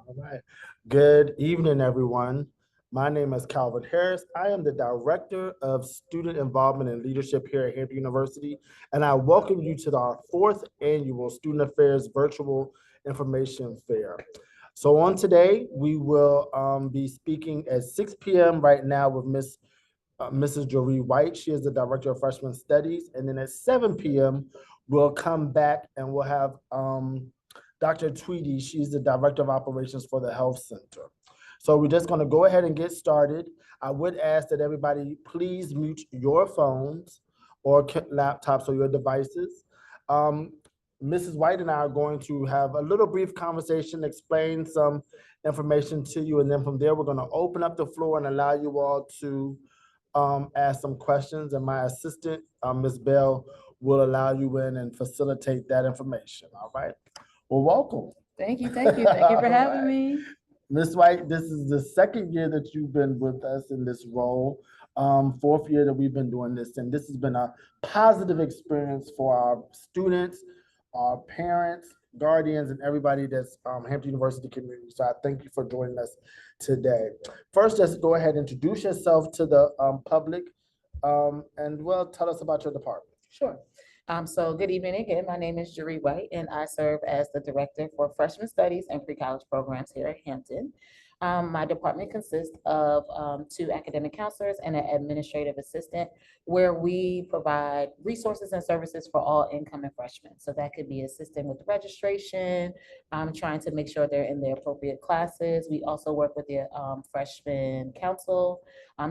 All right. Good evening, everyone. My name is Calvin Harris. I am the Director of Student Involvement and Leadership here at Hampton University, and I welcome you to our fourth annual Student Affairs Virtual Information Fair. So on today, we will be speaking at 6 p.m. right now with Mrs. Jorie White. She is the Director of Freshman Studies. And then at 7 p.m., we'll come back and we'll have Dr. Tweedy. She's the Director of Operations for the Health Center. So we're just going to go ahead and get started. I would ask that everybody please mute your phones or laptops or your devices. Um, Mrs. White and I are going to have a little brief conversation, explain some information to you, and then from there, we're going to open up the floor and allow you all to ask some questions, and my assistant, Ms. Bell, will allow you in and facilitate that information. All right. Well, welcome. Thank you, thank you, thank you for having me. Ms. White, this is the second year that you've been with us in this role, fourth year that we've been doing this, and this has been a positive experience for our students, our parents, guardians, and everybody that's Hampton University community. So I thank you for joining us today. First, just go ahead and introduce yourself to the public, and well, tell us about your department. Sure. So good evening again. My name is Jorie White, and I serve as the Director for Freshman Studies and Pre-College Programs here at Hampton. My department consists of two academic counselors and an administrative assistant, where we provide resources and services for all incoming freshmen. So that could be assisting with registration, trying to make sure they're in the appropriate classes. We also work with the freshman council.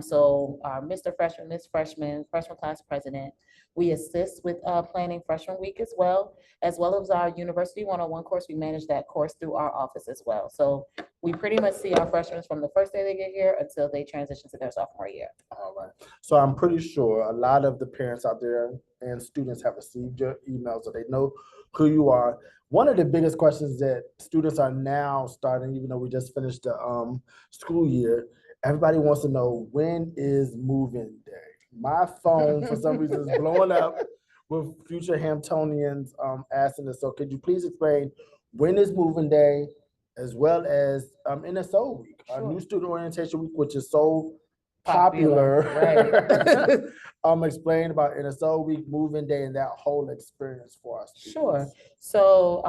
So our Mr. Freshman, Miss Freshman, freshman class president. We assist with planning freshman week as well as our University 101 course. We manage that course through our office as well. So we pretty much see our freshmen from the first day they get here until they transition to their sophomore year. All right. So I'm pretty sure a lot of the parents out there and students have received your email, so they know who you are. One of the biggest questions that students are now starting, even though we just finished the school year, everybody wants to know, when is move-in day? My phone, for some reason, is blowing up with future Hamptonians asking us. So could you please explain when is moving day, as well as NSO week, our Sure. new student orientation week, which is so popular. Right. Explain about NSO week, moving day, and that whole experience for us. Sure. So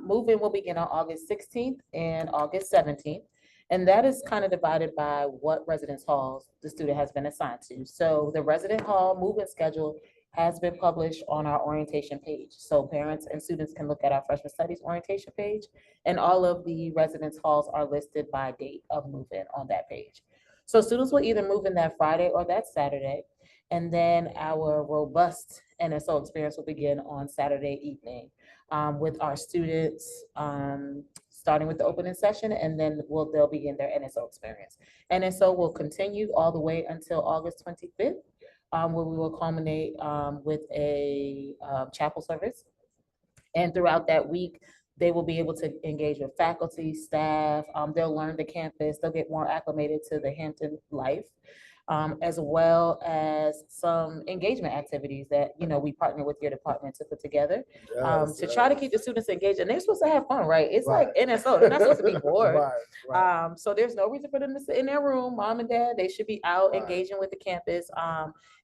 move-in will begin on August 16th and August 17th. And that is kind of divided by what residence halls the student has been assigned to. So the resident hall move-in schedule has been published on our orientation page. So parents and students can look at our freshman studies orientation page, and all of the residence halls are listed by date of move-in on that page. So students will either move in that Friday or that Saturday. And then our robust NSO experience will begin on Saturday evening with our students starting with the opening session, and then they'll begin their NSO experience. NSO will continue all the way until August 25th, where we will culminate with a chapel service. And throughout that week, they will be able to engage with faculty, staff. They'll learn the campus. They'll get more acclimated to the Hampton life. As well as some engagement activities that, we partner with your department to put together to try to keep the students engaged. And they're supposed to have fun, right? It's like NSO, they're not supposed to be bored. So there's no reason for them to sit in their room. Mom and dad, they should be out engaging with the campus.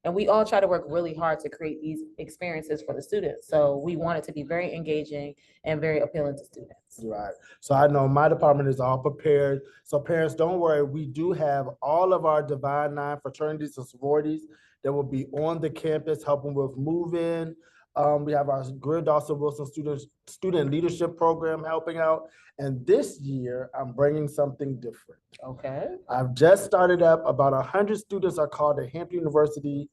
And we all try to work really hard to create these experiences for the students. So we want it to be very engaging and very appealing to students. Right. So I know my department is all prepared. So parents, don't worry. We do have all of our Divine Nine fraternities and sororities that will be on the campus helping with move-in. We have our Greer Dawson Wilson student leadership program helping out. And this year, I'm bringing something different. Okay. I've just started up. About 100 students are called the Hampton University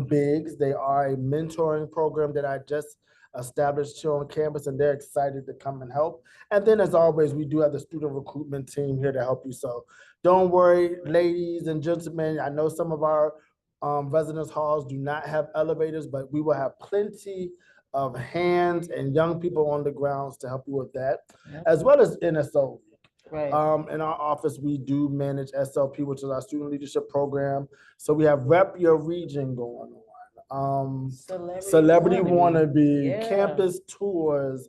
Bigs. They are a mentoring program that I just established here on campus, and they're excited to come and help. And then, as always, we do have the student recruitment team here to help you. So don't worry, ladies and gentlemen. I know some of our residence halls do not have elevators, but we will have plenty of hands and young people on the grounds to help you with that, as well as NSO. Right. In our office, we do manage SLP, which is our student leadership program. So we have Rep Your Region going on. Celebrity Wannabe, campus tours,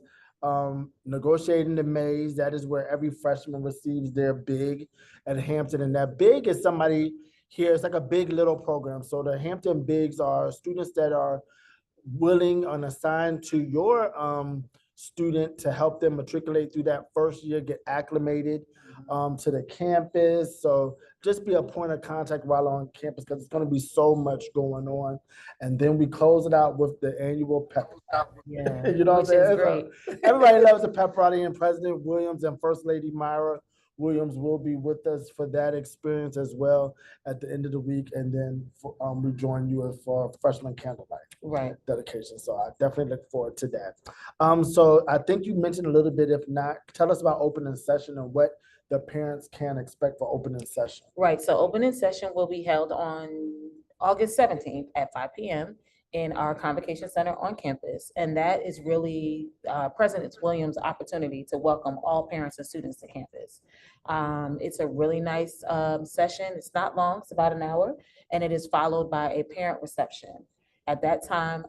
negotiating the maze. That is where every freshman receives their big at Hampton. And that big is somebody here, it's like a big little program. So the Hampton Bigs are students that are willing and assigned to your student to help them matriculate through that first year, get acclimated to the campus. So just be a point of contact while on campus because it's going to be so much going on. And then we close it out with the annual pep. Yeah, You know what which I'm is saying? great. Everybody loves a pep rally, and President Williams and First Lady Myra Williams will be with us for that experience as well at the end of the week. And then we join you for freshman candlelight Right. dedication. So I definitely look forward to that. So I think you mentioned a little bit. If not, tell us about opening session and what the parents can expect for opening session. Right, so opening session will be held on August 17th at 5 p.m. in our Convocation Center on campus. And that is really President Williams' opportunity to welcome all parents and students to campus. It's a really nice session. It's not long, it's about an hour, and it is followed by a parent reception. At that time,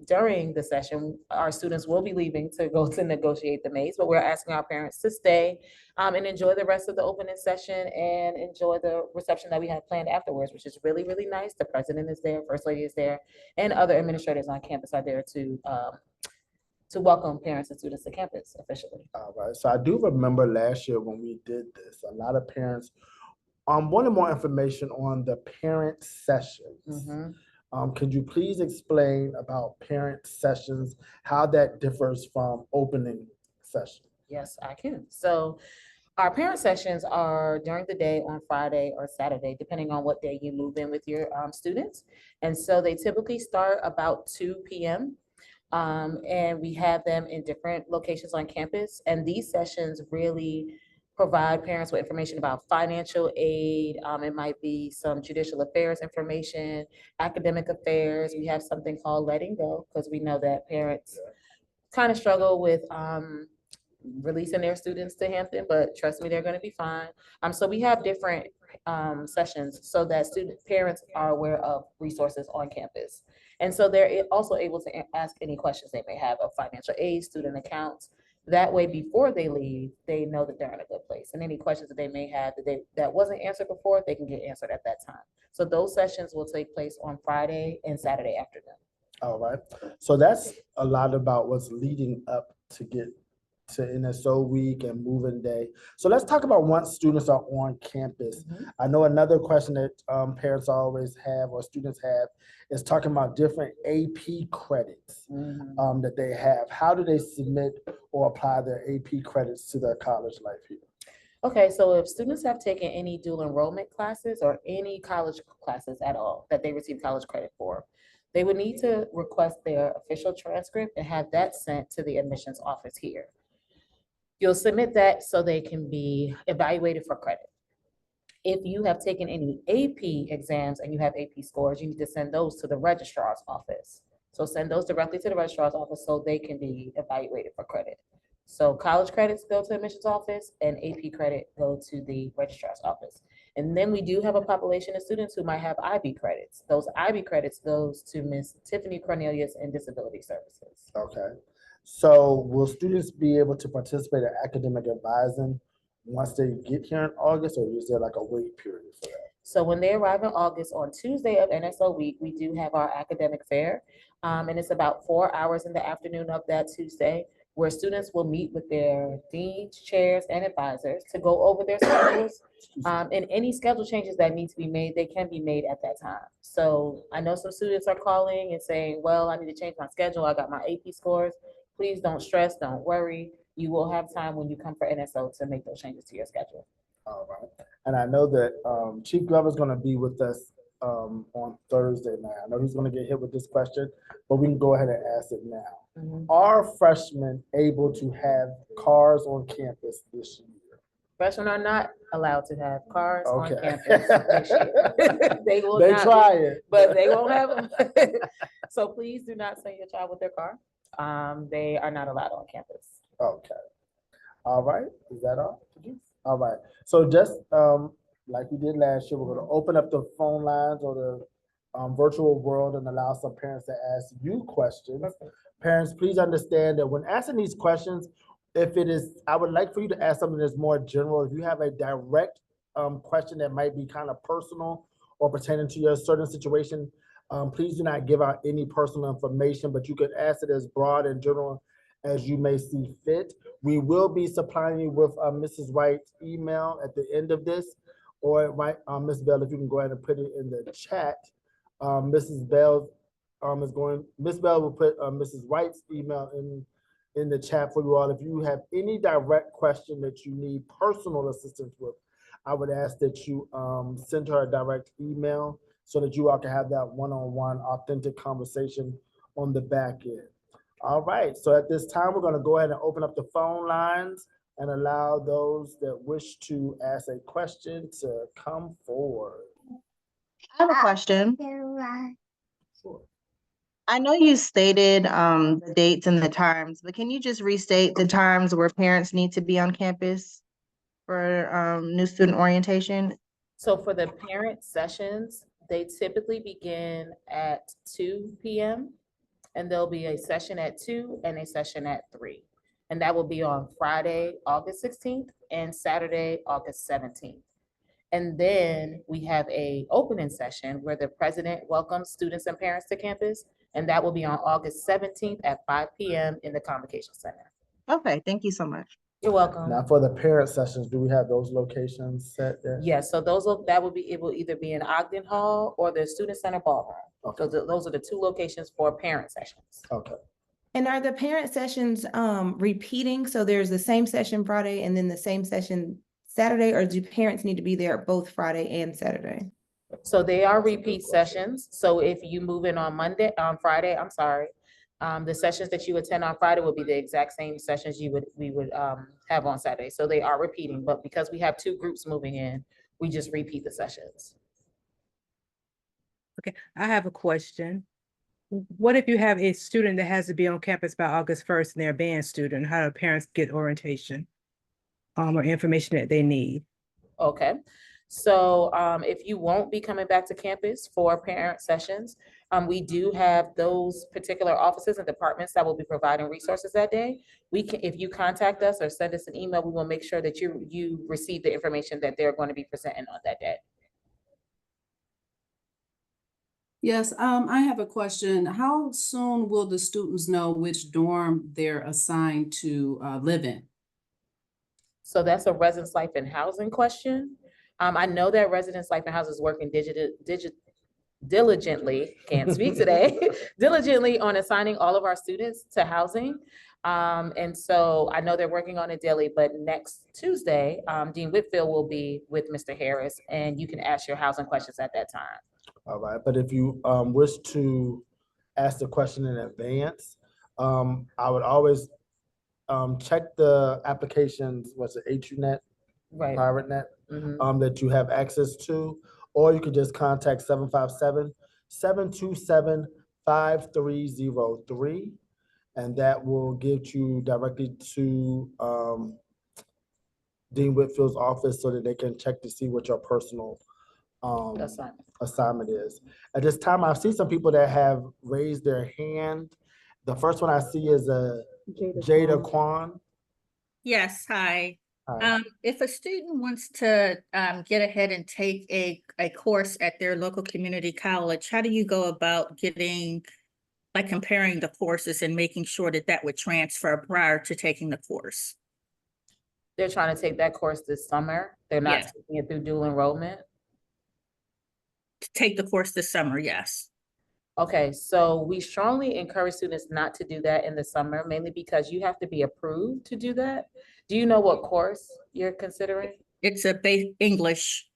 during the session, our students will be leaving to go to negotiate the maze, but we're asking our parents to stay and enjoy the rest of the opening session and enjoy the reception that we have planned afterwards, which is really, really nice. The president is there, first lady is there, and other administrators on campus are there to welcome parents and students to campus officially. All right. So I do remember last year when we did this, a lot of parents wanted more information on the parent sessions. Mhm. Could you please explain about parent sessions, how that differs from opening session? Yes, I can. So our parent sessions are during the day on Friday or Saturday, depending on what day you move in with your students. And so they typically start about 2 p.m. And we have them in different locations on campus. And these sessions really provide parents with information about financial aid. It might be some judicial affairs information, academic affairs. We have something called letting go because we know that parents kind of struggle with releasing their students to Hampton, but trust me, they're going to be fine. So we have different sessions so that student parents are aware of resources on campus. And so they're also able to ask any questions they may have of financial aid, student accounts. That way, before they leave, they know that they're in a good place. And any questions that they may have that wasn't answered before, they can get answered at that time. So those sessions will take place on Friday and Saturday afternoon. All right. So that's a lot about what's leading up to get to NSO week and moving day. So let's talk about once students are on campus. I know another question that parents always have or students have is talking about different AP credits that they have. How do they submit or apply their AP credits to their college life here? Okay, so if students have taken any dual enrollment classes or any college classes at all that they receive college credit for, they would need to request their official transcript and have that sent to the admissions office here. You'll submit that so they can be evaluated for credit. If you have taken any AP exams and you have AP scores, you need to send those to the registrar's office. So send those directly to the registrar's office so they can be evaluated for credit. So college credits go to the admissions office and AP credit go to the registrar's office. And then we do have a population of students who might have IB credits. Those IB credits goes to Miss Tiffany Cornelius in Disability Services. Okay. So will students be able to participate in academic advising once they get here in August, or is there like a wait period for that? So when they arrive in August, on Tuesday of NSO week, we do have our academic fair. And it's about 4 hours in the afternoon of that Tuesday, where students will meet with their deans, chairs, and advisors to go over their schedules. And any schedule changes that need to be made, they can be made at that time. So I know some students are calling and saying, well, I need to change my schedule. I got my AP scores. Please don't stress, don't worry. You will have time when you come for NSO to make those changes to your schedule. All right. And I know that Chief Glover's going to be with us on Thursday night. I know he's going to get hit with this question, but we can go ahead and ask it now. Are freshmen able to have cars on campus this year? Freshmen are not allowed to have cars on Okay. campus this year. They will They not try be, it. but they won't have them. So please do not send your child with their car. They are not allowed on campus. Okay. All right. Is that all? All right. So just like we did last year, we're going to open up the phone lines or the virtual world and allow some parents to ask you questions. Parents, please understand that when asking these questions, if it is, I would like for you to ask something that's more general. If you have a direct question that might be kind of personal or pertaining to your certain situation, please do not give out any personal information, but you can ask it as broad and general as you may see fit. We will be supplying you with Mrs. White's email at the end of this, or Ms. Bell, if you can go ahead and put it in the chat. Mrs. Bell Ms. Bell will put Mrs. White's email in the chat for you all. If you have any direct question that you need personal assistance with, I would ask that you send her a direct email so that you all can have that one-on-one authentic conversation on the back end. All right, so at this time, we're gonna go ahead and open up the phone lines and allow those that wish to ask a question to come forward. I have a question. Sure. I know you stated the dates and the times, but can you just restate the times where parents need to be on campus for new student orientation? So for the parent sessions, they typically begin at 2 p.m. and there'll be a session at 2 and a session at 3. And that will be on Friday, August 16th and Saturday, August 17th. And then we have a opening session where the president welcomes students and parents to campus, and that will be on August 17th at 5 p.m. in the Convocation Center. Okay, thank you so much. You're welcome. Now for the parent sessions, do we have those locations set there? Yes, so it will either be in Ogden Hall or the Student Center Ballroom. Okay. Those are the 2 locations for parent sessions. Okay. And are the parent sessions repeating? So there's the same session Friday and then the same session Saturday, or do parents need to be there both Friday and Saturday? So they are repeat sessions. So if you move in on Friday, the sessions that you attend on Friday will be the exact same sessions we would have on Saturday. So they are repeating, but because we have 2 groups moving in, we just repeat the sessions. Okay, I have a question. What if you have a student that has to be on campus by August 1st and they're a band student? How do parents get orientation or information that they need? Okay, so if you won't be coming back to campus for parent sessions, we do have those particular offices and departments that will be providing resources that day. If you contact us or send us an email, we will make sure that you receive the information that they're going to be presenting on that day. Yes, I have a question. How soon will the students know which dorm they're assigned to live in? So that's a residence life and housing question. I know that residence life and housing is working diligently, can't speak today, diligently on assigning all of our students to housing. And so I know they're working on it daily, but next Tuesday, Dean Whitfield will be with Mr. Harris, and you can ask your housing questions at that time. All right, but if you wish to ask the question in advance, I would always check the applications, what's it, HUNet, Right. Pirate Net, Mhm. that you have access to, or you could just contact 757-727-5303, and that will get you directly to Dean Whitfield's office so that they can check to see what your personal assignment is. At this time, I see some people that have raised their hand. The first one I see is Jada Kwan. Yes, hi. Hi. If a student wants to get ahead and take a course at their local community college, how do you go about comparing the courses and making sure that that would transfer prior to taking the course? They're trying to take that course this summer. They're not taking it through dual enrollment. To take the course this summer, yes. Okay, so we strongly encourage students not to do that in the summer, mainly because you have to be approved to do that. Do you know what course you're considering? It's a basic English,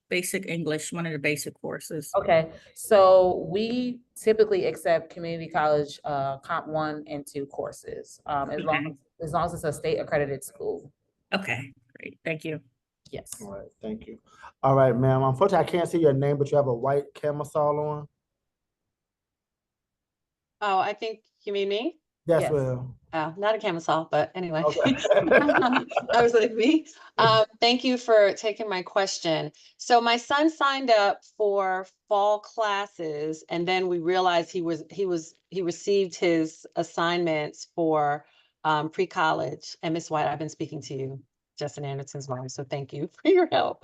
one of the basic courses. Okay, so we typically accept community college Comp 1 and 2 courses, as long as it's a state accredited school. Okay, great, thank you. Yes. All right, thank you. All right, ma'am. Unfortunately, I can't see your name, but you have a white camisole on. Oh, I think you mean me? Yes, Yes. ma'am. Not a camisole, but anyway. Okay. I was like, me? Thank you for taking my question. So my son signed up for fall classes, and then we realized he received his assignments for pre-college. And Miss White, I've been speaking to you, Justin Anderson's mom, so thank you for your help.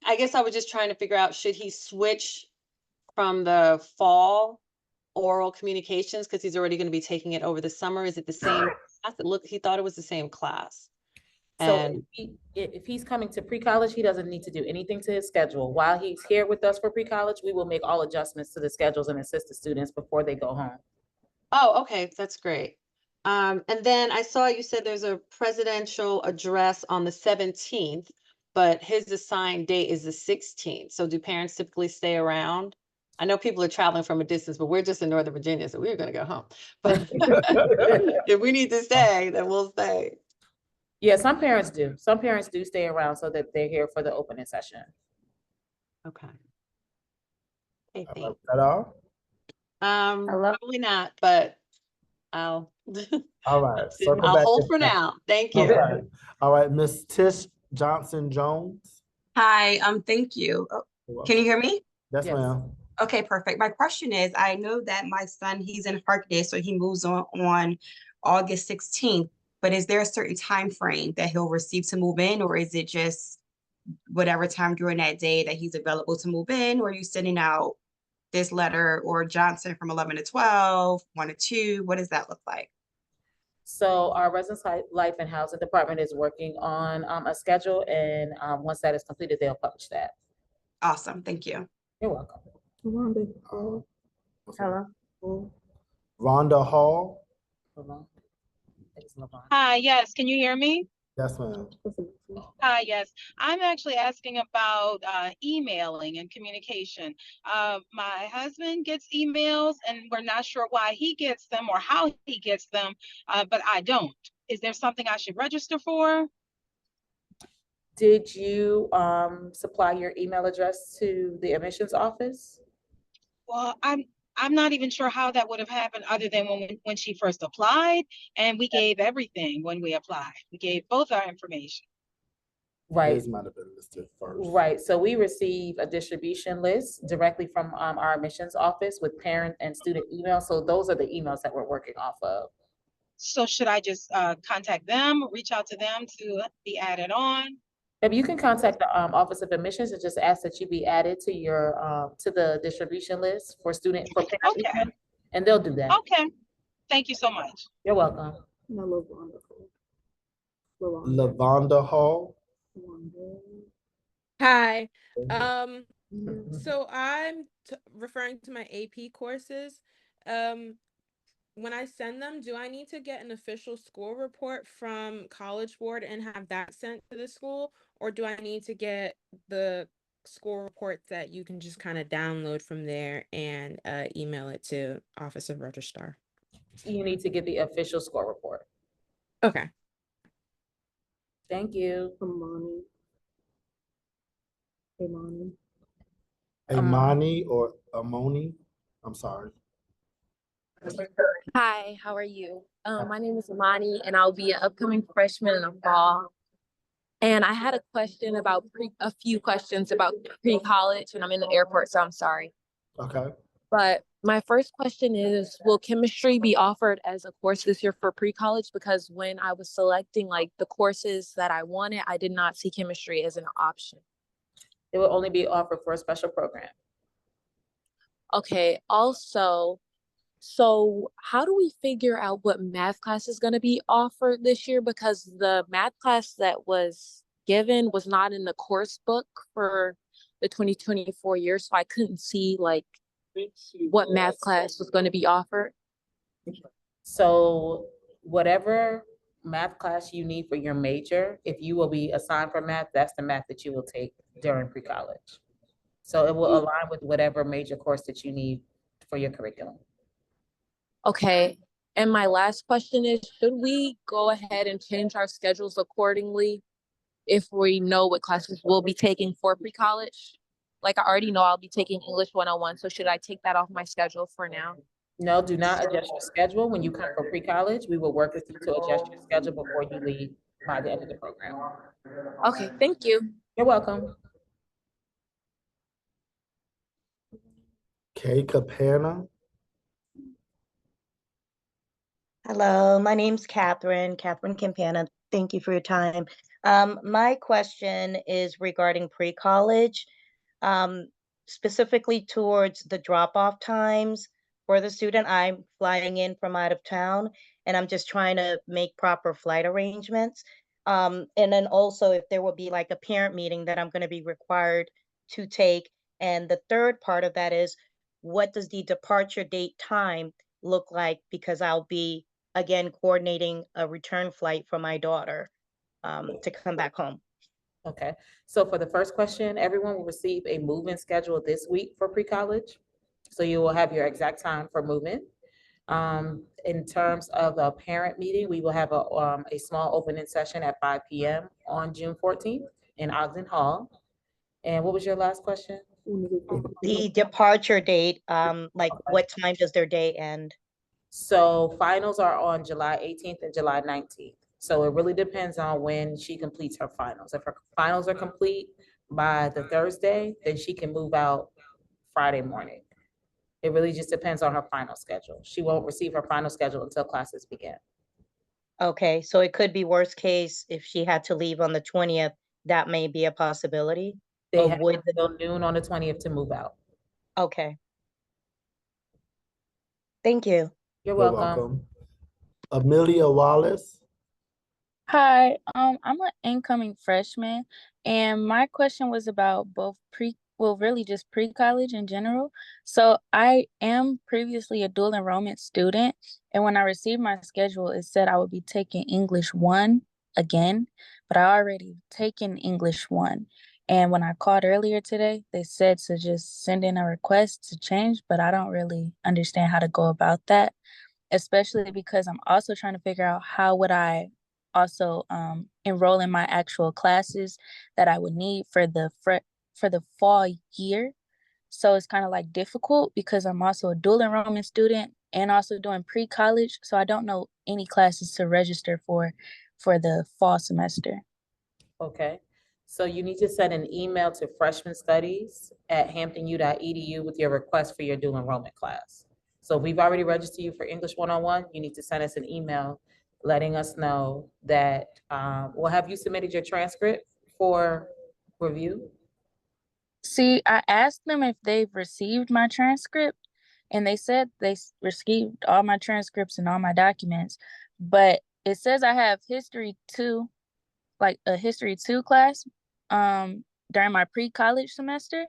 I guess I was just trying to figure out, should he switch from the fall oral communications because he's already going to be taking it over the summer? Is it the same class? He thought it was the same class. So And if he's coming to pre-college, he doesn't need to do anything to his schedule. While he's here with us for pre-college, we will make all adjustments to the schedules and assist the students before they go home. oh, okay, that's great. And then I saw you said there's a presidential address on the 17th, but his assigned date is the 16th. So do parents typically stay around? I know people are traveling from a distance, but we're just in Northern Virginia, so we're going to go home. But if we need to stay, then we'll stay. Yeah, some parents do. Some parents do stay around so that they're here for the opening session. Okay. Okay, Is thanks. that all? Probably not, but I'll All right. Circle I'll back hold if- for now. Thank you. Okay. All right, Miss Tish Johnson Jones. Hi, thank you. Oh, can you hear me? Yes, Yes. ma'am. Okay, perfect. My question is, I know that my son, he's in Harkness, so he moves on August 16th, but is there a certain time frame that he'll receive to move in, or is it just whatever time during that day that he's available to move in, or are you sending out this letter or Johnson from 11 to 12, 1 to 2? What does that look like? So our residence life and housing department is working on a schedule, and once that is completed, they'll publish that. Awesome, thank you. You're welcome. Hello. Hello. Rhonda Hall. Hold on. It's Lavon. Hi, yes, can you hear me? Yes, ma'am. Hi, yes. I'm actually asking about emailing and communication. My husband gets emails and we're not sure why he gets them or how he gets them, but I don't. Is there something I should register for? Did you supply your email address to the admissions office? Well, I'm not even sure how that would have happened other than when she first applied, and we gave everything when we applied. We gave both our information. Right. His might have been listed first. Right, so we receive a distribution list directly from our admissions office with parent and student emails. So those are the emails that we're working off of. So should I just contact them, reach out to them to be added on? If you can contact the Office of Admissions and just ask that you be added to your to the distribution list for parent Okay. email, and they'll do that. Okay, thank you so much. You're welcome. Lavonda Hall. Hi. So I'm referring to my AP courses. When I send them, do I need to get an official school report from College Board and have that sent to the school? Or do I need to get the school reports that you can just kind of download from there and email it to Office of Registrar? You need to get the official score report. Okay. Thank you. Amani or Amoni. I'm sorry. Hi, how are you? My name is Amani, and I'll be an upcoming freshman in the fall. And I had a few questions about pre-college, and I'm in the airport, so I'm sorry. Okay. But my first question is, will chemistry be offered as a course this year for pre-college? Because when I was selecting like the courses that I wanted, I did not see chemistry as an option. It will only be offered for a special program. Okay, also, so how do we figure out what math class is going to be offered this year? Because the math class that was given was not in the course book for the 2024 year. So I couldn't see like what math class was going to be offered. So whatever math class you need for your major, if you will be assigned for math, that's the math that you will take during pre-college. So it will align with whatever major course that you need for your curriculum. Okay. And my last question is, should we go ahead and change our schedules accordingly if we know what classes we'll be taking for pre-college? Like I already know I'll be taking English 101, so should I take that off my schedule for now? No, do not adjust your schedule. When you come for pre-college, we will work with you to adjust your schedule before you leave by the end of the program. Okay, thank you. You're welcome. Kay Capana. Hello, my name's Catherine Campana. Thank you for your time. My question is regarding pre-college, specifically towards the drop-off times for the student. I'm flying in from out of town and I'm just trying to make proper flight arrangements. And then also if there will be like a parent meeting that I'm going to be required to take. And the third part of that is, what does the departure date time look like? Because I'll be again coordinating a return flight for my daughter to come back home. Okay, so for the first question, everyone will receive a move-in schedule this week for pre-college. So you will have your exact time for move-in. In terms of the parent meeting, we will have a small opening session at 5 p.m. on June 14th in Ogden Hall. And what was your last question? The departure date, like what time does their day end? So finals are on July 18th and July 19th. So it really depends on when she completes her finals. If her finals are complete by the Thursday, then she can move out Friday morning. It really just depends on her final schedule. She won't receive her final schedule until classes begin. Okay, so it could be worst case if she had to leave on the 20th, that may be a possibility. They Or have would the, until noon on the 20th to move out. okay. Thank you. You're You're welcome. welcome. Amelia Wallace. Hi, I'm an incoming freshman, and my question was about both really just pre-college in general. So I am previously a dual enrollment student, and when I received my schedule, it said I would be taking English 1 again, but I already taken English 1. And when I called earlier today, they said to just send in a request to change, but I don't really understand how to go about that, especially because I'm also trying to figure out how would I also enroll in my actual classes that I would need for the fall year. So it's kind of like difficult because I'm also a dual enrollment student and also doing pre-college. So I don't know any classes to register for the fall semester. Okay, so you need to send an email to freshmanstudies@hamptonu.edu with your request for your dual enrollment class. So if we've already registered you for English 101, you need to send us an email letting us know that, well, have you submitted your transcript for review? See, I asked them if they've received my transcript, and they said they received all my transcripts and all my documents, but it says I have history 2, like a history 2 class during my pre-college semester,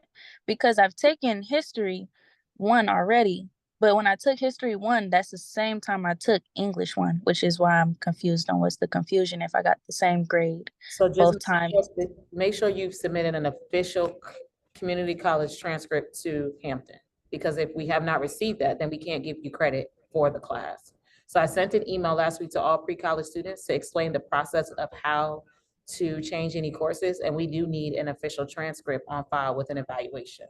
because I've taken history 1 already, but when I took history 1, that's the same time I took English 1, which is why I'm confused on what's the confusion if I got the same grade So just both times. make sure you've submitted an official community college transcript to Hampton, because if we have not received that, then we can't give you credit for the class. So I sent an email last week to all pre-college students to explain the process of how to change any courses, and we do need an official transcript on file with an evaluation.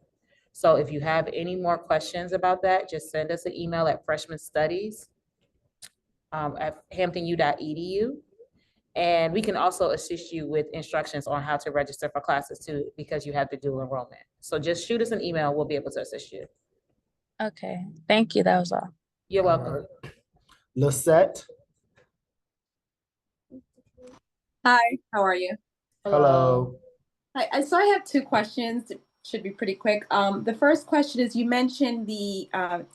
So if you have any more questions about that, just send us an email at freshmanstudies at hamptonu.edu. And we can also assist you with instructions on how to register for classes too, because you have the dual enrollment. So just shoot us an email, we'll be able to assist you. Okay, thank you. That was all. You're welcome. Lisette. Hi, how are you? Hello. Hi, so I have 2 questions. It should be pretty quick. The first question is, you mentioned the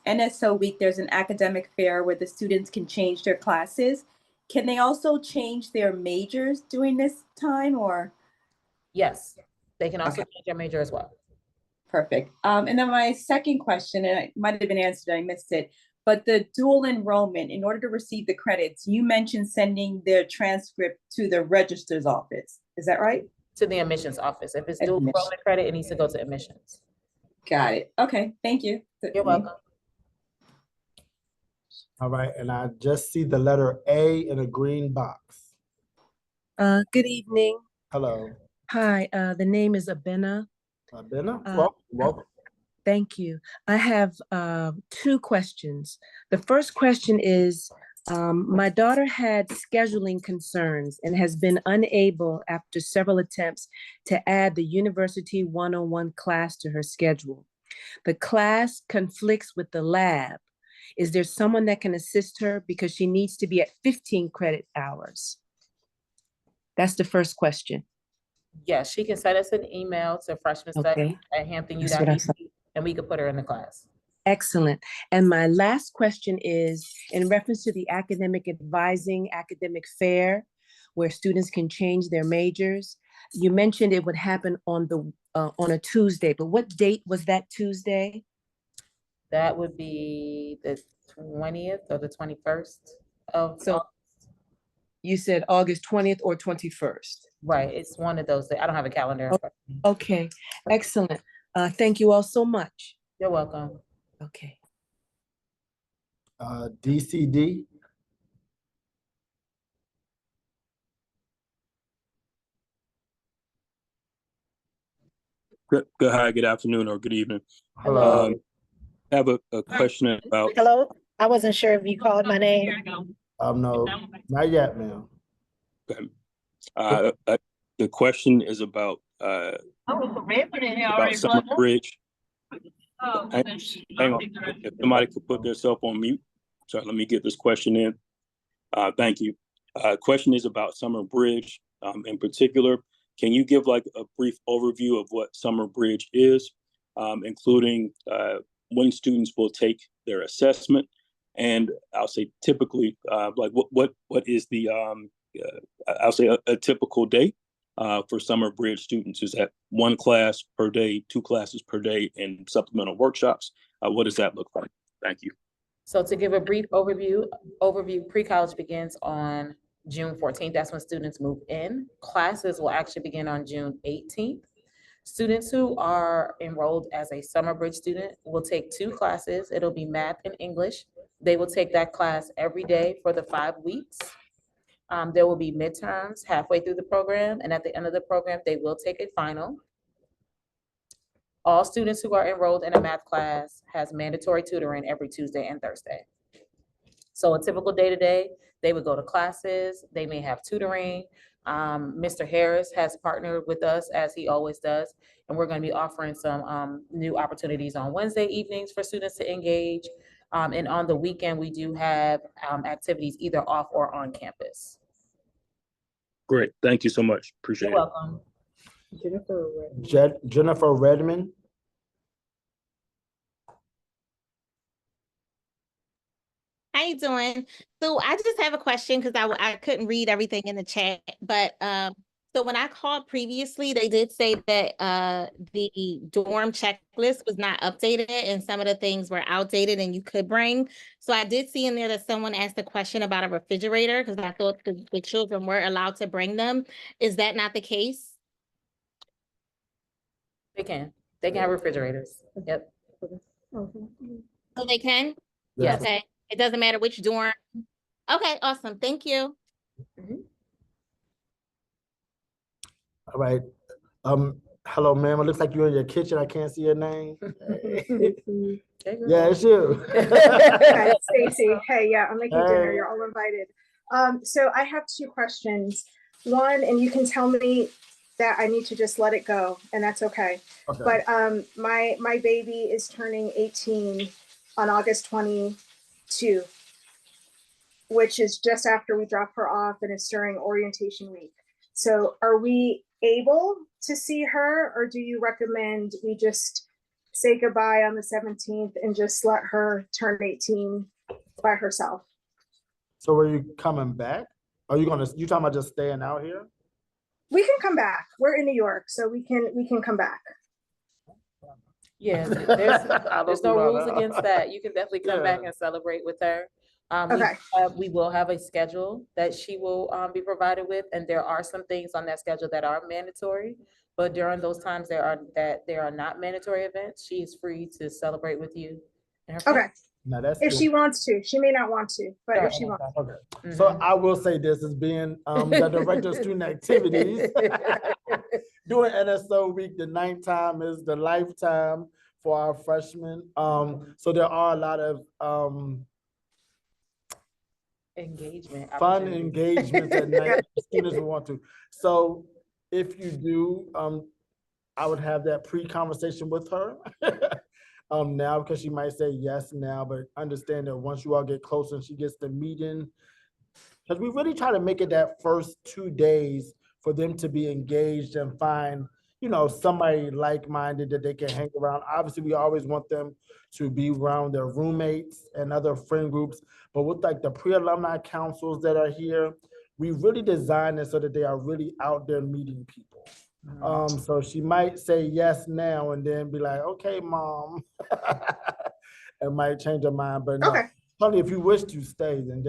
NSO week, there's an academic fair where the students can change their classes. Can they also change their majors during this time, or? Yes, they can also Okay. change their major as well. Perfect. And then my second question, and it might have been answered, I missed it, but the dual enrollment, in order to receive the credits, you mentioned sending their transcript to the registrar's office. Is that right? To the admissions office. If it's dual enrollment credit, it needs to go to admissions. Got it. Okay, thank you. You're welcome. All right, and I just see the letter A in a green box. Good evening. Hello. Hi, the name is Abena. Abena, Uh, welcome. Thank you. I have two questions. The first question is, my daughter had scheduling concerns and has been unable, after several attempts, to add the University 101 class to her schedule. The class conflicts with the lab. Is there someone that can assist her because she needs to be at 15 credit hours? That's the first question. Yes, she can send us an email to freshman studies Okay, at that's what I thought. hamptonu.edu, and we could put her in the class. Excellent. And my last question is in reference to the academic advising academic fair, where students can change their majors. You mentioned it would happen on a Tuesday, but what date was that Tuesday? That would be the 20th or the 21st of So you said August 20th or 21st. right. It's one of those. I don't have a calendar in front of me. Okay, excellent. Thank you all so much. You're welcome. Okay. DCD. Good afternoon or good evening. Hello. I have a question about. Hello, I wasn't sure if you called my name. No, not yet, ma'am. Okay. The question is about Summer Bridge. Hang on, if somebody could put themselves on mute. Sorry, let me get this question in. Thank you. Question is about Summer Bridge. In particular, can you give like a brief overview of what Summer Bridge is, including when students will take their assessment, and I'll say typically, like what is the I'll say a typical day for Summer Bridge students? Is that one class per day, two classes per day, and supplemental workshops? What does that look like? Thank you. So to give a brief overview, pre-college begins on June 14th. That's when students move in. Classes will actually begin on June 18th. Students who are enrolled as a Summer Bridge student will take two classes. It'll be math and English. They will take that class every day for the 5 weeks. There will be midterms halfway through the program, and at the end of the program, they will take a final. All students who are enrolled in a math class has mandatory tutoring every Tuesday and Thursday. So a typical day-to-day, they would go to classes, they may have tutoring. Mr. Harris has partnered with us, as he always does, and we're going to be offering some new opportunities on Wednesday evenings for students to engage. And on the weekend, we do have activities either off or on campus. Great, thank you so much. Appreciate You're it. welcome. Jennifer Redmond. How you doing? So I just have a question because I couldn't read everything in the chat, but so when I called previously, they did say that the dorm checklist was not updated and some of the things were outdated and you could bring. So I did see in there that someone asked a question about a refrigerator because I thought the children were allowed to bring them. Is that not the case? They can have refrigerators. Yep. So they can? Yes. Okay. It doesn't matter which dorm. Okay, awesome. Thank you. All right. Hello, ma'am. It looks like you're in your kitchen. I can't see your name. Yeah, it's you. Hi, Stacy. Hey, yeah, I'm making dinner. You're all invited. So I have two questions. One, and you can tell me that I need to just let it go, and that's okay. But my baby is turning 18 on August 22, which is just after we drop her off, and it's during orientation week. So are we able to see her, or do you recommend we just say goodbye on the 17th and just let her turn 18 by herself? So are you coming back? Are you talking about just staying out here? We can come back. We're in New York, so we can come back. Yeah, there's no rules against that. You can definitely come back and celebrate with her. We will have a schedule that she will be provided with, and there are some things on that schedule that are mandatory. But during those times there are not mandatory events, she's free to celebrate with you. Okay. Now that's if she wants to. She may not want to, but if she wants to. Okay. So I will say this as being the director of student activities. During NSO week, the nighttime is the lifetime for our freshmen. So there are a lot of Engagement. fun opportunities. engagements at night that students will want to. So if you do, I would have that pre-conversation with her now, because she might say yes now, but understand that once you all get closer and she gets the meeting, because we really try to make it that first 2 days for them to be engaged and find, somebody like-minded that they can hang around. Obviously, we always want them to be around their roommates and other friend groups, but with like the pre-alumni councils that are here, we really design it so that they are really out there meeting people. So she might say yes now and then be like, okay, mom. And might change her mind, but no. Okay. Tony, if you wish to stay, then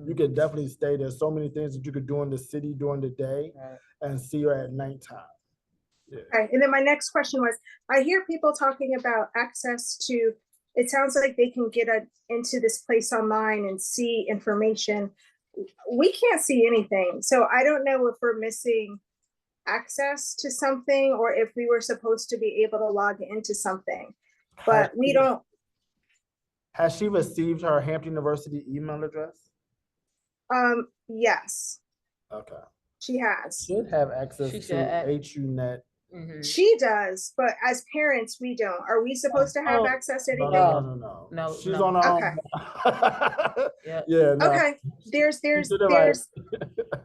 you can definitely stay. There's so many things that you could do in the city during the day and see her at nighttime. Yeah. Okay, and then my next question was, I hear people talking about access to, it sounds like they can get into this place online and see information. We can't see anything. So I don't know if we're missing access to something or if we were supposed to be able to log into something, but we don't. Has she received her Hampton University email address? Yes, Okay. she has. Should have access She to should. HUNet. She does, but as parents, we don't. Are we supposed to have access to anything? No. She's on her Okay. own. Yeah, no. Okay, there's did it right.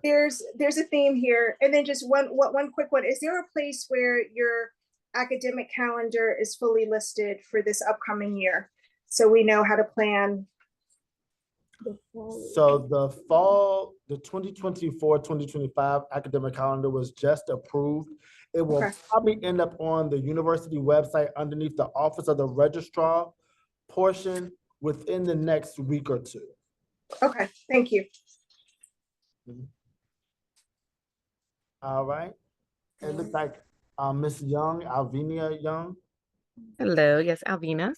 there's a theme here. And then just one quick one. Is there a place where your academic calendar is fully listed for this upcoming year? So we know how to plan. So the 2024-2025 academic calendar was just approved. It will probably end up on the university website underneath the Office of the Registrar portion within the next week or two. Okay, thank you. All right. It looks like Miss Young, Alvinia Young. Hello, yes, Alvina.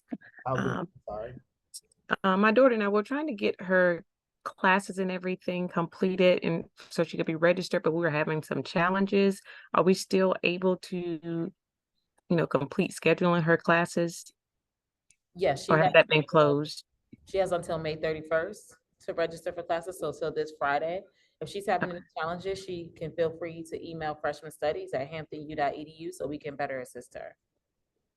Alvina, sorry. My daughter and I were trying to get her classes and everything completed and so she could be registered, but we were having some challenges. Are we still able to, complete scheduling her classes? Yes, Or has that been closed? She has until May 31st to register for classes, so till this Friday. If she's having any challenges, she can feel free to email freshmanstudies@hamptonu.edu so we can better assist her.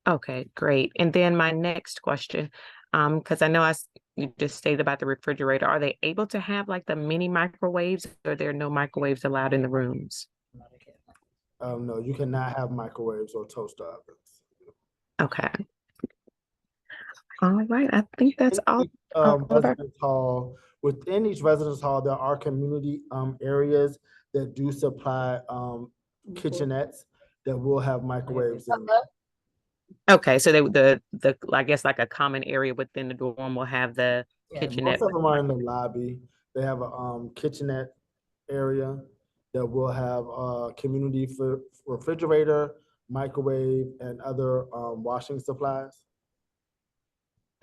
Okay, great. And then my next question, because I know you just stated about the refrigerator. Are they able to have like the mini microwaves, or are there no microwaves allowed in the rooms? No, you cannot have microwaves or toaster ovens. Okay. All right, I think that's all. Residence hall. Within each residence hall, there are community areas that do supply kitchenettes that will have microwaves in. Okay, so I guess like a common area within the dorm will have the kitchenette. Most of them are in the lobby. They have a kitchenette area that will have a community refrigerator, microwave, and other washing supplies.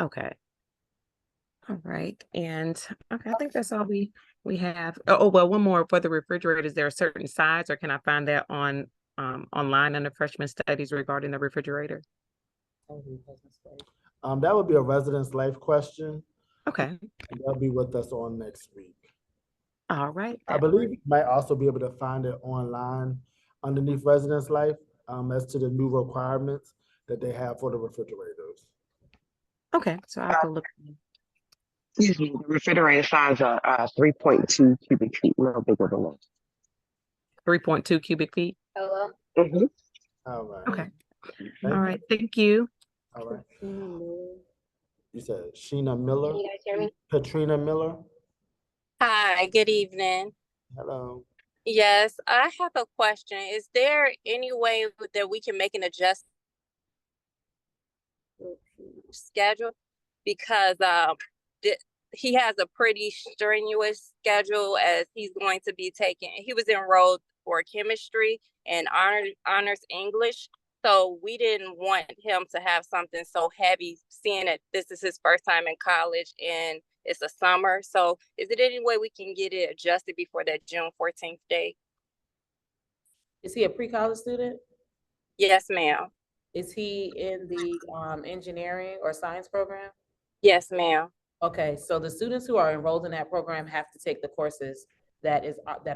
Okay. All right, and okay, I think that's all we have. Oh, well, one more for the refrigerator. Is there a certain size, or can I find that on online under freshman studies regarding the refrigerator? That would be a residence life question. Okay. And they'll be with us on next week. All right. I believe you might also be able to find it online underneath residence life as to the new requirements that they have for the refrigerators. Okay, so I can look. Excuse me, the refrigerator size are 3.2 cubic feet, no bigger than that. 3.2 cubic feet? Hello? All right. Okay. All right, thank you. All right. You said Sheena Miller? Can you guys hear me? Katrina Miller? Hi, good evening. Hello. Yes, I have a question. Is there any way that we can make an adjustment schedule? Because he has a pretty strenuous schedule as he's going to be he was enrolled for chemistry and honors English. So we didn't want him to have something so heavy, seeing that this is his first time in college and it's a summer. So is there any way we can get it adjusted before that June 14th date? Is he a pre-college student? Yes, ma'am. Is he in the engineering or science program? Yes, ma'am. Okay, so the students who are enrolled in that program have to take the courses that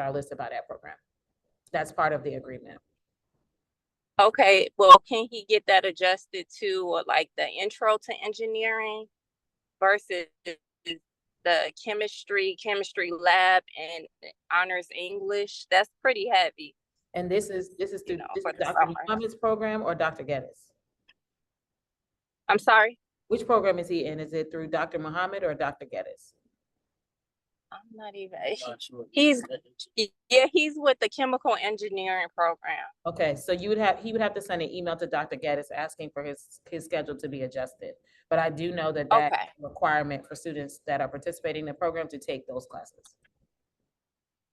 are listed by that program. That's part of the agreement. Okay, well, can he get that adjusted to like the intro to engineering versus the chemistry lab and honors English? That's pretty heavy, And this is through for the Dr. summer. Muhammad's program or Dr. Geddes? I'm sorry? Which program is he in? Is it through Dr. Muhammad or Dr. Geddes? I'm not even, he's with the chemical engineering program. Okay, so he would have to send an email to Dr. Geddes asking for his schedule to be adjusted. But I do know that that's a requirement for students that are participating in the program to take those classes.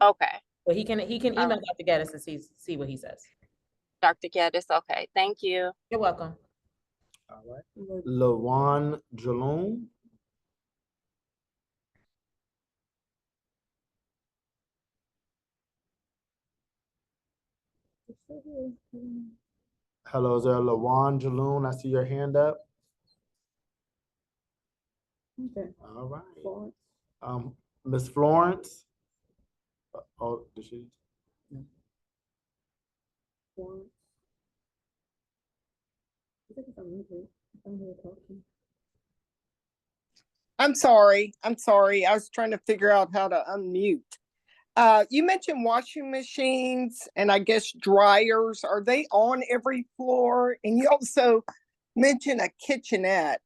Okay. But he can email Dr. Geddes and see what he says. Dr. Geddes, okay, thank you. You're welcome. All right. Lawan Jaloon. Hello, is there Lawan Jaloon? I see your hand up. Okay. All right. Florence. Miss Florence. Oh, did she? Florence. I think it's unmuted. I'm here talking. I'm sorry. I was trying to figure out how to unmute. You mentioned washing machines and I guess dryers. Are they on every floor? And you also mentioned a kitchenette.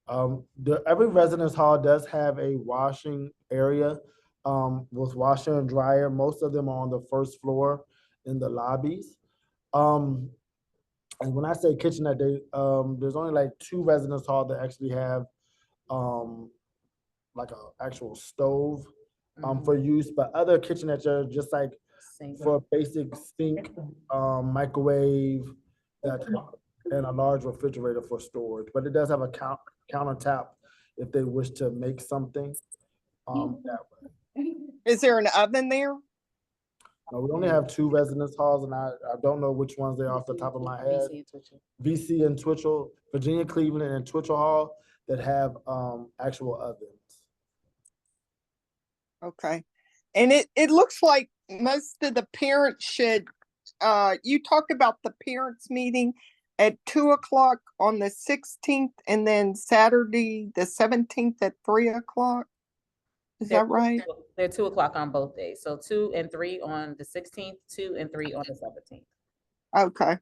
Every residence hall does have a washing area with washer and dryer. Most of them are on the first floor in the lobbies. And when I say kitchenette, there's only like 2 residence halls that actually have like an actual stove for use, but other kitchenettes are just like for basic sink, microwave, that type of, and a large refrigerator for storage. But it does have a countertop if they wish to make something that way. Is there an oven there? No, we only have 2 residence halls, and I don't know which ones they are off the top of my head. VC and Twitchell, Virginia, Cleveland, and Twitchell Hall that have actual ovens. Okay. And it looks like most of the parents should, you talked about the parents meeting at 2:00 on the 16th and then Saturday, the 17th at 3:00. Is that right? They're 2:00 on both days. So 2 and 3 on the 16th, 2 and 3 on the 17th. Okay.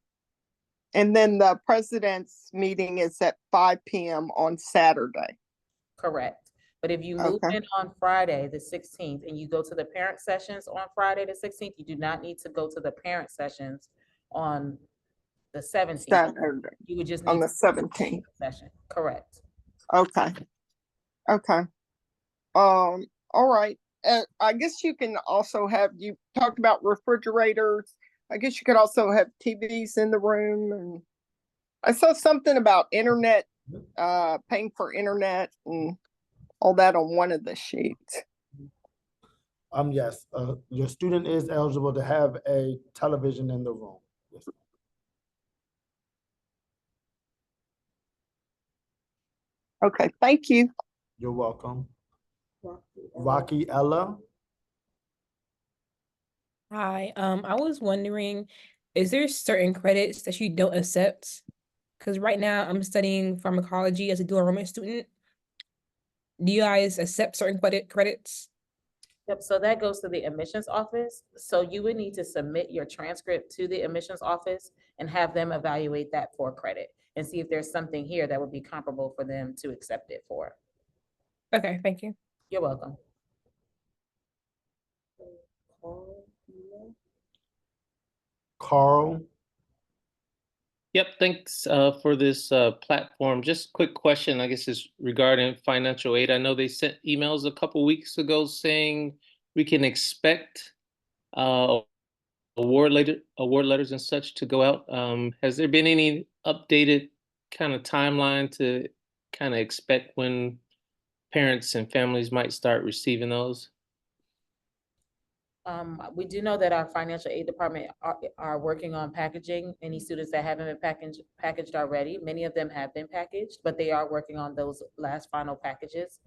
And then the president's meeting is at 5 p.m. on Saturday. Correct. But if you move in on Friday, the 16th, and you go to the parent sessions on Friday, the 16th, you do not need to go to the parent sessions on the 17th. Saturday. You would just on need the to 17th. session. Correct. Okay. Okay. All right. I guess you can also have, you talked about refrigerators. I guess you could also have TVs in the room. And I saw something about internet, paying for internet and all that on one of the sheets. Yes, your student is eligible to have a television in the room. Yes. Okay, thank you. You're welcome. Rocky Ella. Hi, I was wondering, is there certain credits that you don't accept? Because right now I'm studying pharmacology as a dual enrollment student. Do you guys accept certain credits? Yep, so that goes to the admissions office. So you would need to submit your transcript to the admissions office and have them evaluate that for credit and see if there's something here that would be comparable for them to accept it for. Okay, thank you. You're welcome. Carl. Yep, thanks for this platform. Just quick question, I guess, is regarding financial aid. I know they sent emails a couple weeks ago saying we can expect award letters and such to go out. Has there been any updated kind of timeline to kind of expect when parents and families might start receiving those? We do know that our financial aid department are working on packaging any students that haven't been packaged already. Many of them have been packaged, but they are working on those last final packages.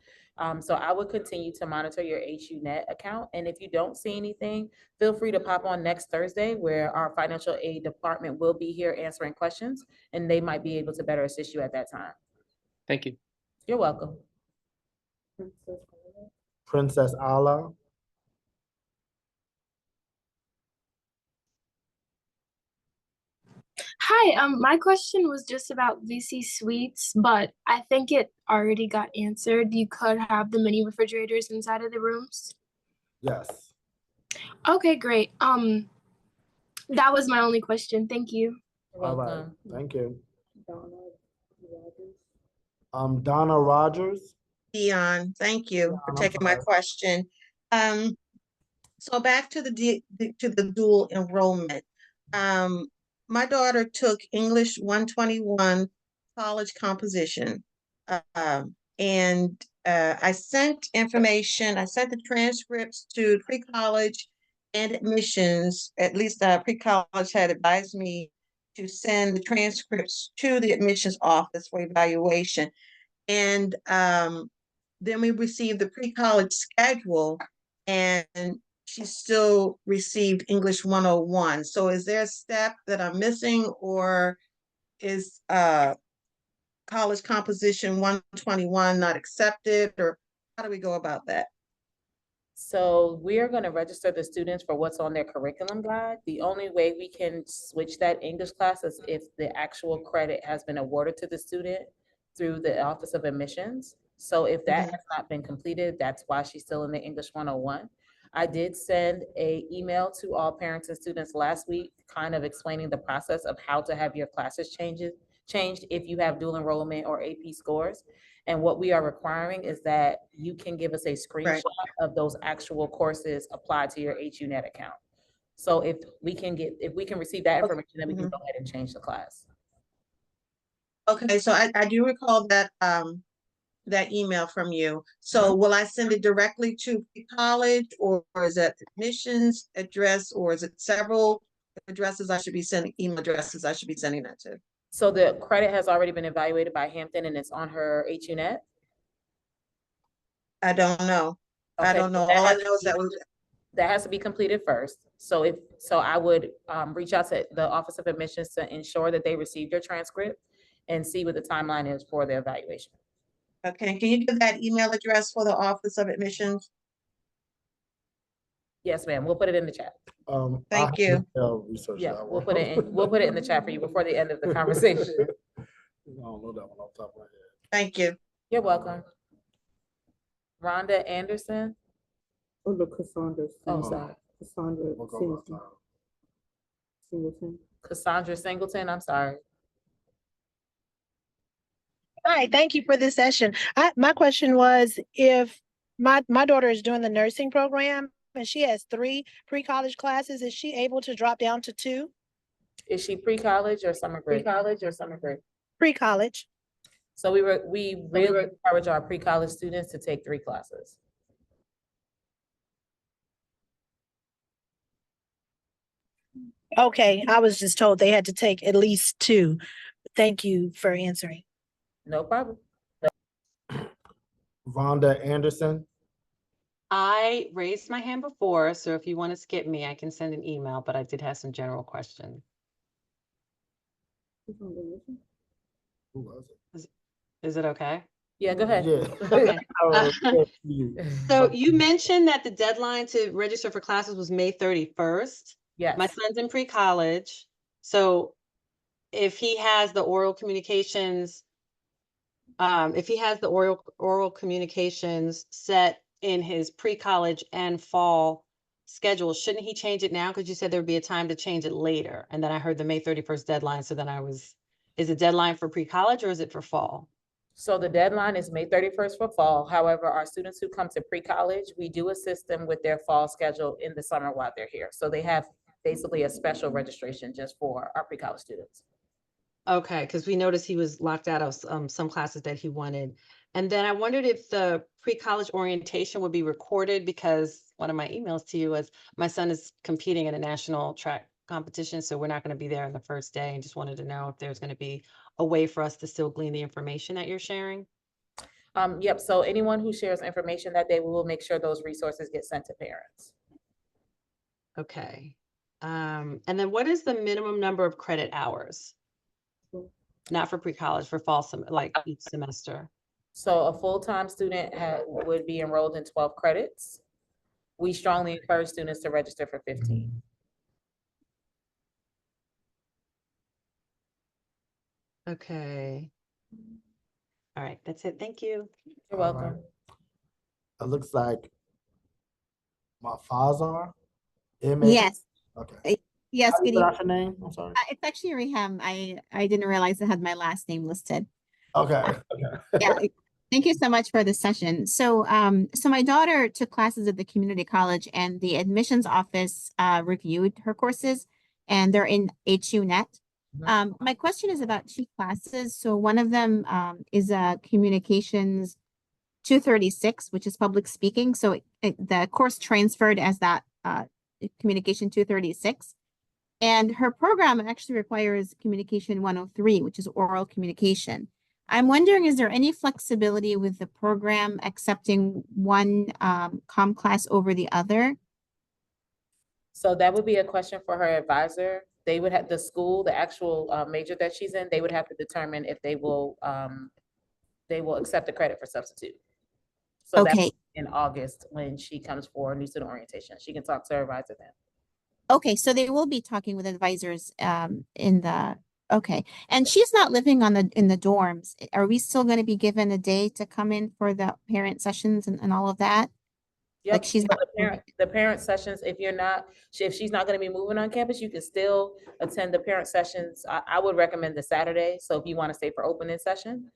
So I would continue to monitor your HUNet account. And if you don't see anything, feel free to pop on next Thursday where our financial aid department will be here answering questions and they might be able to better assist you at that time. Thank you. You're welcome. Princess Ala. Hi, my question was just about VC Suites, but I think it already got answered. You could have the mini refrigerators inside of the rooms. Yes. Okay, great. That was my only question. Thank you. All right. Thank you. Donna Rogers. Dion, thank you for taking my question. So back to the dual enrollment. My daughter took English 121 college composition. And I sent information, I sent the transcripts to pre-college and admissions. At least pre-college had advised me to send the transcripts to the admissions office for evaluation. And then we received the pre-college schedule and she still received English 101. So is there a step that I'm missing, or is college composition 121 not accepted, or how do we go about that? So we are going to register the students for what's on their curriculum guide. The only way we can switch that English class is if the actual credit has been awarded to the student through the Office of Admissions. So if that has not been completed, that's why she's still in the English 101. I did send an email to all parents and students last week, kind of explaining the process of how to have your classes changed if you have dual enrollment or AP scores. And what we are requiring is that you can give us a screenshot of those actual courses applied to your HUNet account. So if we can receive that information, then we can go ahead and change the class. Okay, so I do recall that that email from you. So will I send it directly to college, or is it admissions address, or is it several addresses I should be sending, email addresses I should be sending that to? So the credit has already been evaluated by Hampton and it's on her HUNet? I don't know. Okay, I don't know. All I know is that has to be completed first. So I would reach out to the Office of Admissions to ensure that they received your transcript and see what the timeline is for the evaluation. Okay, can you give that email address for the Office of Admissions? Yes, ma'am. We'll put it in the chat. Thank you. Yeah, we'll put it in the chat for you before the end of the conversation. I don't know that one off the top of my head. Thank you. You're welcome. Rhonda Anderson. Oh, look, Cassandra. Oh, sorry. Cassandra Singleton. Cassandra Singleton, I'm sorry. Hi, thank you for this session. My question was, if my daughter is doing the nursing program and she has 3 pre-college classes, is she able to drop down to 2? Is she pre-college or summer grade? Pre-college. So we really encourage our pre-college students to take 3 classes. Okay, I was just told they had to take at least 2. Thank you for answering. No problem. Rhonda Anderson. I raised my hand before, so if you want to skip me, I can send an email, but I did have some general questions. Who was it? Is it okay? Yeah, go ahead. Okay. So you mentioned that the deadline to register for classes was May 31st. Yes. My son's in pre-college. So if he has the oral communications, set in his pre-college and fall schedule, shouldn't he change it now? Because you said there would be a time to change it later. And then I heard the May 31st deadline. So then is it deadline for pre-college or is it for fall? So the deadline is May 31st for fall. However, our students who come to pre-college, we do assist them with their fall schedule in the summer while they're here. So they have basically a special registration just for our pre-college students. Okay, because we noticed he was locked out of some classes that he wanted. And then I wondered if the pre-college orientation would be recorded, because one of my emails to you was my son is competing in a national track competition, so we're not going to be there on the first day, and just wanted to know if there's going to be a way for us to still glean the information that you're sharing. Yep, so anyone who shares information that day, we will make sure those resources get sent to parents. Okay. And then what is the minimum number of credit hours? Not for pre-college, for fall, like each semester. So a full-time student would be enrolled in 12 credits. We strongly encourage students to register for 15. Okay. All right, that's it. Thank you. You're welcome. It looks like Mafazar. Yes. Okay. Yes, How do you good evening. pronounce your name? I'm sorry. It's actually Reham. I didn't realize I had my last name listed. Okay. Yeah. Thank you so much for this session. So, so my daughter took classes at the community college, and the admissions office reviewed her courses, and they're in HUNet. My question is about two classes. So one of them is communications 236, which is public speaking. So the course transferred as that communication 236. And her program actually requires communication 103, which is oral communication. I'm wondering, is there any flexibility with the program accepting one comm class over the other? So that would be a question for her advisor. They would have the school, the actual major that she's in, they would have to determine if they will accept the credit for substitute. So Okay. that's in August when she comes for new student orientation. She can talk to her advisor then. Okay, so they will be talking with advisors okay. And she's not living in the dorms. Are we still going to be given a day to come in for the parent sessions and all of that? Yep. Like she's So the parent sessions, if she's not going to be moving on campus, you can still attend the parent sessions. I would recommend the Saturday. So if you want to stay for opening session,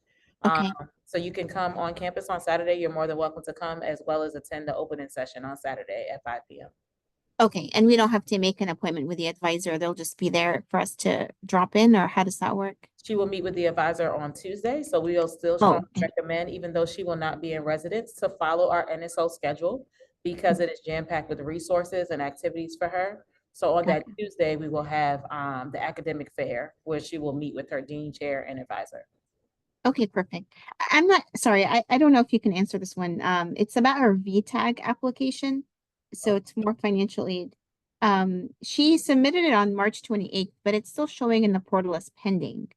okay. So you can come on campus on Saturday. You're more than welcome to come, as well as attend the opening session on Saturday at 5 p.m. Okay, and we don't have to make an appointment with the advisor. They'll just be there for us to drop in, or how does that work? She will meet with the advisor on Tuesday, so we'll still strongly recommend, even though she will not be in residence, to follow our NSO schedule, because it is jam-packed with resources and activities for her. So on that Tuesday, we will have the academic fair, where she will meet with her dean, chair, and advisor. Okay, perfect. I'm not, sorry, I don't know if you can answer this one. It's about her VTAG application. So it's more financial aid. She submitted it on March 28th, but it's still showing in the portal as pending.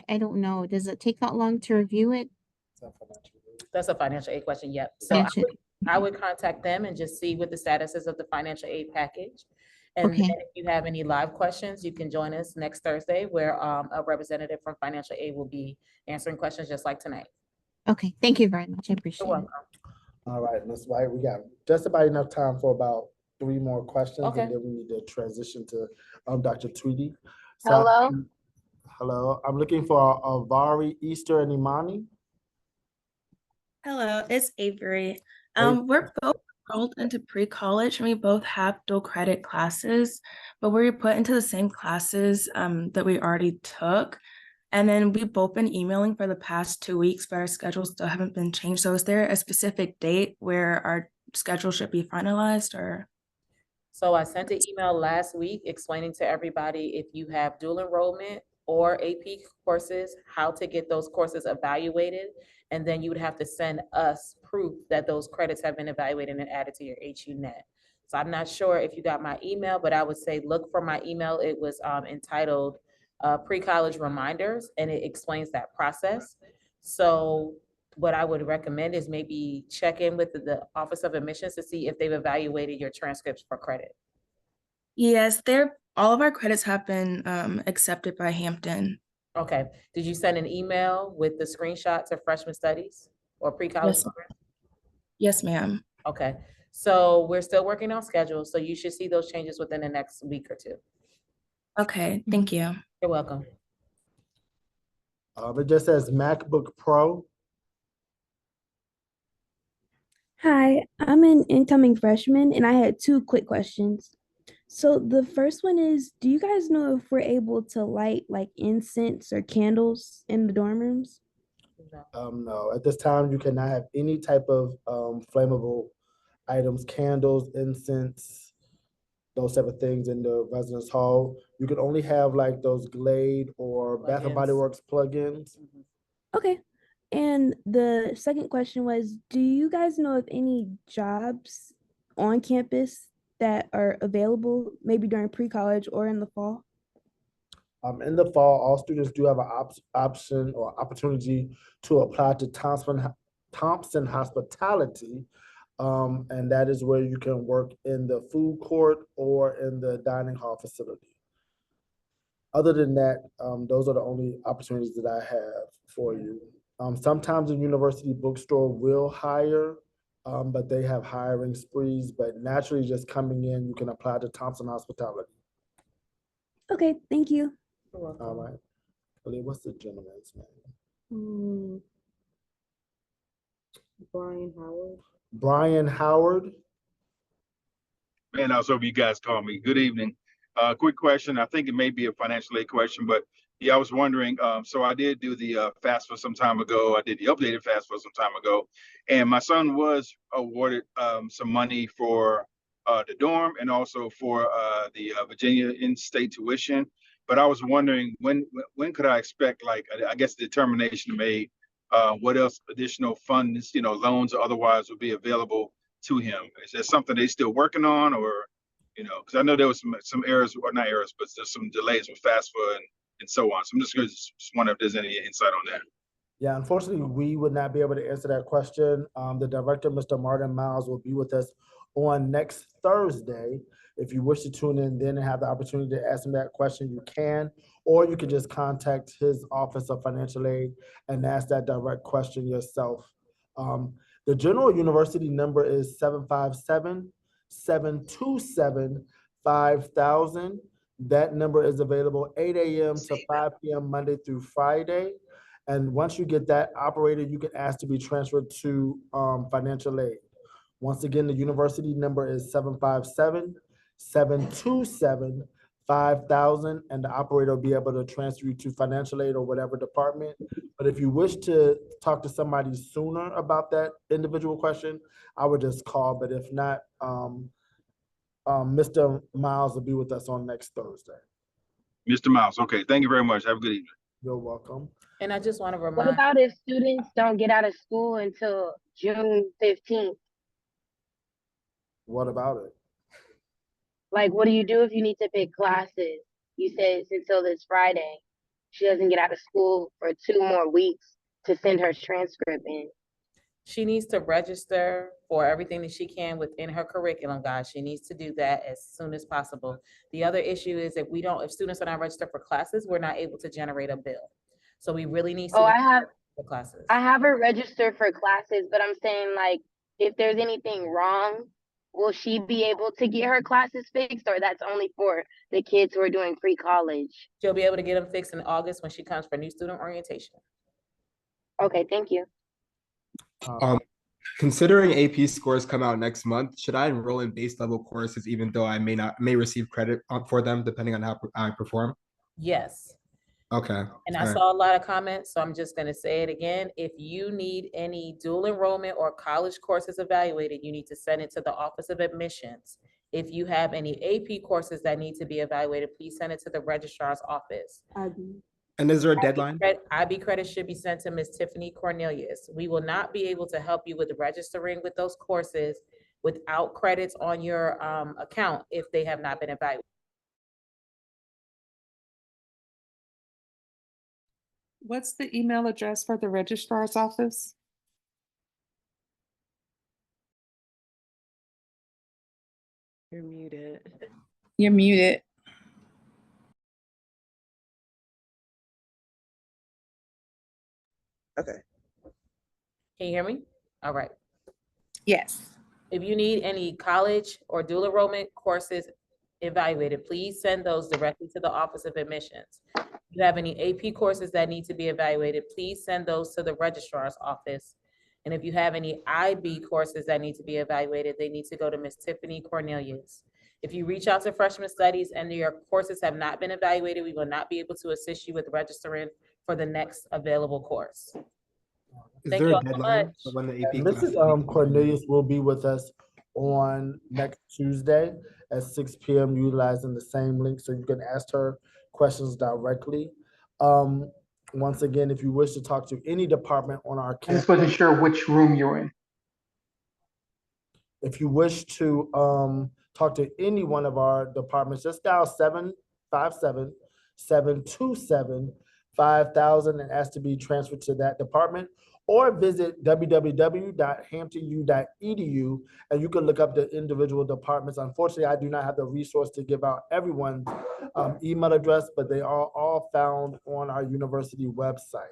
I don't know. Does it take that long to review it? That's a financial aid question, yep. So I would contact them and just see what the status is of the financial aid package. And then if you have any live questions, you can join us next Thursday, where a representative from financial aid will be answering questions just like tonight. Okay, thank you very much. I appreciate it. All right, Ms. White, we got just about enough time for about 3 more questions, and then we need to transition to Dr. Tweedy. So Hello. Hello, I'm looking for Avari, Easter, and Imani. Hello, it's Avery. We're both enrolled into pre-college, and we both have dual credit classes, but we were put into the same classes that we already took. And then we've both been emailing for the past 2 weeks, but our schedules still haven't been changed. So is there a specific date where our schedule should be finalized, or? So I sent an email last week explaining to everybody, if you have dual enrollment or AP courses, how to get those courses evaluated. And then you would have to send us proof that those credits have been evaluated and added to your HUNet. So I'm not sure if you got my email, but I would say look for my email. It was entitled pre-college reminders, and it explains that process. So what I would recommend is maybe check in with the Office of Admissions to see if they've evaluated your transcripts for credit. Yes, all of our credits have been accepted by Hampton. Okay. Did you send an email with the screenshots of freshman studies or pre-college? Yes, ma'am. Okay. So we're still working on schedules, so you should see those changes within the next week or 2. Okay, thank you. You're welcome. It just says MacBook Pro. Hi, I'm an incoming freshman, and I had 2 quick questions. So the first one is, do you guys know if we're able to light like incense or candles in the dorm rooms? No, at this time, you cannot have any type of flammable items, candles, incense, those type of things in the residence hall. You can only have like those Glade or Bath and Body Plugins. Works plugins. Okay. And the second question was, do you guys know of any jobs on campus that are available maybe during pre-college or in the fall? In the fall, all students do have an option or opportunity to apply to Thompson Hospitality. And that is where you can work in the food court or in the dining hall facility. Other than that, those are the only opportunities that I have for you. Sometimes a university bookstore will hire, but they have hiring sprees, but naturally just coming in, you can apply to Thompson Hospitality. Okay, thank you. All right. What's the gentleman's name? Brian Howard. Brian Howard. Man, I was hoping you guys call me. Good evening. Quick question. I think it may be a financial aid question, but yeah, I was wondering. So I did do the FAFSA some time ago. I did the updated FAFSA some time ago, and my son was awarded some money for the dorm and also for the Virginia in-state tuition. But I was wondering when could I expect, like, I guess, determination made? What else additional funds, loans or otherwise, would be available to him? Is that something they're still working on, or, because I know there was some errors, or not errors, but there's some delays with FAFSA and so on. So I'm just wondering if there's any insight on that. Yeah, unfortunately, we would not be able to answer that question. The director, Mr. Martin Miles, will be with us on next Thursday. If you wish to tune in then and have the opportunity to ask him that question, you can, or you can just contact his Office of Financial Aid and ask that direct question yourself. The General University number is 757-727-5000. That number is available 8 a.m. to 5 p.m. Monday through Friday. And once you get that operator, you can ask to be transferred to financial aid. Once again, the university number is 757-727-5000, and the operator will be able to transfer you to financial aid or whatever department. But if you wish to talk to somebody sooner about that individual question, I would just call. But if not, Mr. Miles will be with us on next Thursday. Mr. Miles, okay. Thank you very much. Have a good evening. You're welcome. And I just want to What remind, about if students don't get out of school until June 15th? What about it? Like, what do you do if you need to pick classes? You said it's until this Friday. She doesn't get out of school for 2 more weeks to send her transcript in. she needs to register for everything that she can within her curriculum, guys. She needs to do that as soon as possible. The other issue is if students are not registered for classes, we're not able to generate a bill. So we really need Oh, to I have for classes. I have her registered for classes, but I'm saying, like, if there's anything wrong, will she be able to get her classes fixed, or that's only for the kids who are doing pre-college? She'll be able to get them fixed in August when she comes for new student orientation. Okay, thank you. Considering AP scores come out next month, should I enroll in base level courses even though I may receive credit for them depending on how I perform? Yes. Okay. And I saw a lot of comments, so I'm just going to say it again. If you need any dual enrollment or college courses evaluated, you need to send it to the Office of Admissions. If you have any AP courses that need to be evaluated, please send it to the registrar's office. And is there a deadline? IB credits should be sent to Ms. Tiffany Cornelius. We will not be able to help you with registering with those courses without credits on your account if they have not been evaluated. What's the email address for the registrar's office? You're muted. You're muted. Okay. Can you hear me? All right. Yes. If you need any college or dual enrollment courses evaluated, please send those directly to the Office of Admissions. If you have any AP courses that need to be evaluated, please send those to the registrar's office. And if you have any IB courses that need to be evaluated, they need to go to Ms. Tiffany Cornelius. If you reach out to Freshman Studies and your courses have not been evaluated, we will not be able to assist you with registering for the next available course. Is Thank there you a all so deadline much. for when the And AP classes Mrs. need to be Cornelius will be with us on next Tuesday at 6 p.m. utilizing the same link so you can ask her questions directly. Once again, if you wish to talk to any department on our I campus, just wasn't sure which room you're in. if you wish to talk to any one of our departments, just dial 757-727-5000 and ask to be transferred to that department, or visit www.hamptonu.edu and you can look up the individual departments. Unfortunately, I do not have the resource to give out everyone's email address, but they are all found on our university website.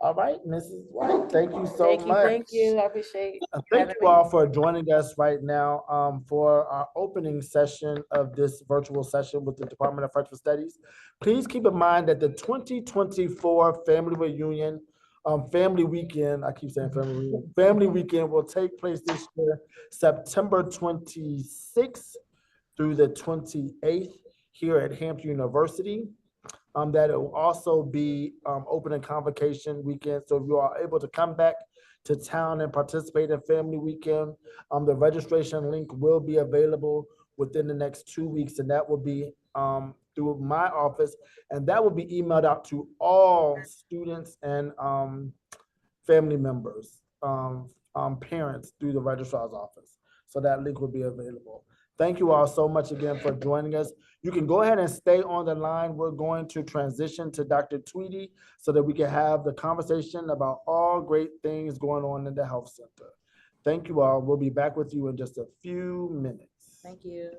All right, Mrs. White, thank you so much. Thank you. I appreciate Thank having you me. all for joining us right now for our opening session of this virtual session with the Department of French Studies. Please keep in mind that the 2024 Family Reunion, Family Weekend, I keep saying Family Reunion, Family Weekend will take place this year, September 26th through the 28th here at Hampton University. That it will also be opening convocation weekend. So if you are able to come back to town and participate in Family Weekend, the registration link will be available within the next 2 weeks, and that will be through my office, and that will be emailed out to all students and family members, parents through the registrar's office. So that link will be available. Thank you all so much again for joining us. You can go ahead and stay on the line. We're going to transition to Dr. Tweedy so that we can have the conversation about all great things going on in the health center. Thank you all. We'll be back with you in just a few minutes. Thank you.